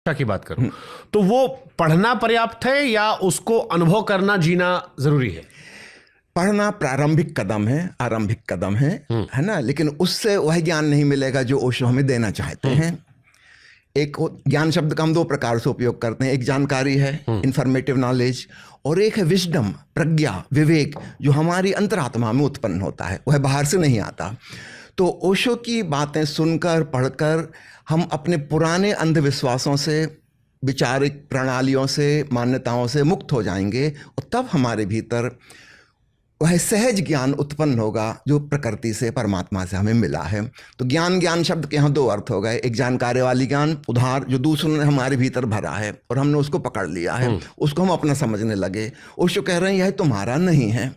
शिक्षा की बात करूं तो वो पढ़ना पर्याप्त है या उसको अनुभव करना जीना जरूरी है? पढ़ना प्रारंभिक कदम है, आरंभिक कदम है ना, लेकिन उससे वह ज्ञान नहीं मिलेगा जो ओशो हमें देना चाहते हैं। एक ज्ञान शब्द का हम दो प्रकार से उपयोग करते हैं, एक जानकारी है, इंफॉर्मेटिव नॉलेज, और एक है विजडम, प्रज्ञा, विवेक, जो हमारी अंतरात्मा में उत्पन्न होता है, वह बाहर से नहीं आता। तो ओशो की बातें सुनकर पढ़कर हम अपने पुराने अंधविश्वासों से, विचारिक प्रणालियों से, मान्यताओं से मुक्त हो जाएंगे, और तब हमारे भीतर वह सहज ज्ञान उत्पन्न होगा जो प्रकृति से, परमात्मा से हमें मिला है। तो ज्ञान शब्द के यहाँ दो अर्थ हो गए, एक जानकारी वाली ज्ञान, उधार, जो दूसरों ने हमारे भीतर भरा है और हमने उसको पकड़ लिया है, उसको हम अपना समझने लगे। उसको कह रहे हैं यह तुम्हारा नहीं है,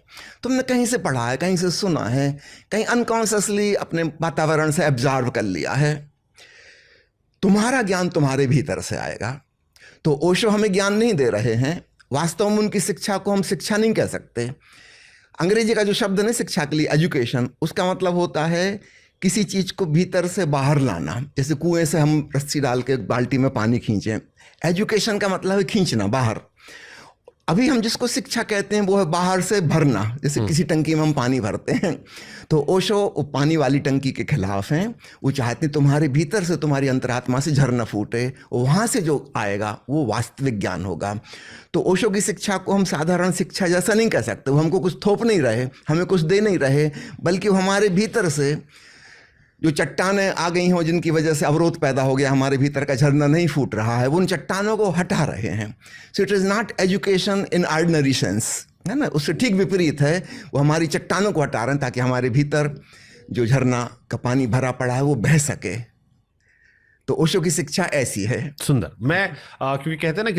तुमने कहीं से पढ़ा है, कहीं से सुना है, कहीं अनकॉन्शियसली अपने वातावरण से एब्जॉर्व कर लिया है। तुम्हारा ज्ञान तुम्हारे भीतर से आएगा। तो ओशो हमें ज्ञान नहीं दे रहे हैं, वास्तव में उनकी शिक्षा को हम शिक्षा नहीं कह सकते। अंग्रेजी का जो शब्द है शिक्षा के लिए, एजुकेशन, उसका मतलब होता है किसी चीज को भीतर से बाहर लाना। जैसे कुएं से हम रस्सी डाल के बाल्टी में पानी खींचें, एजुकेशन का मतलब है खींचना बाहर। अभी हम जिसको शिक्षा कहते हैं वो है बाहर से भरना, जैसे किसी टंकी में हम पानी भरते हैं। तो ओशो पानी वाली टंकी के खिलाफ हैं, वो चाहते हैं तुम्हारे भीतर से, तुम्हारी अंतरात्मा से झरना फूटे, वहाँ से जो आएगा वो वास्तविक ज्ञान होगा। तो ओशो की शिक्षा को हम साधारण शिक्षा जैसा नहीं कह सकते। वो हमको कुछ थोप नहीं रहे, हमें कुछ दे नहीं रहे, बल्कि वो हमारे भीतर से जो चट्टानें आ गई हों, जिनकी वजह से अवरोध पैदा हो गया, हमारे भीतर का झरना नहीं फूट रहा है, वो उन चट्टानों को हटा रहे हैं। So it is not education in ordinary sense, है ना, उससे ठीक विपरीत है। वो हमारी चट्टानों को हटा रहे हैं ताकि हमारे भीतर जो झरना का पानी भरा पड़ा है वो बह सके। तो ओशो की शिक्षा ऐसी है। सुंदर। मैं क्योंकि कहते हैं ना कि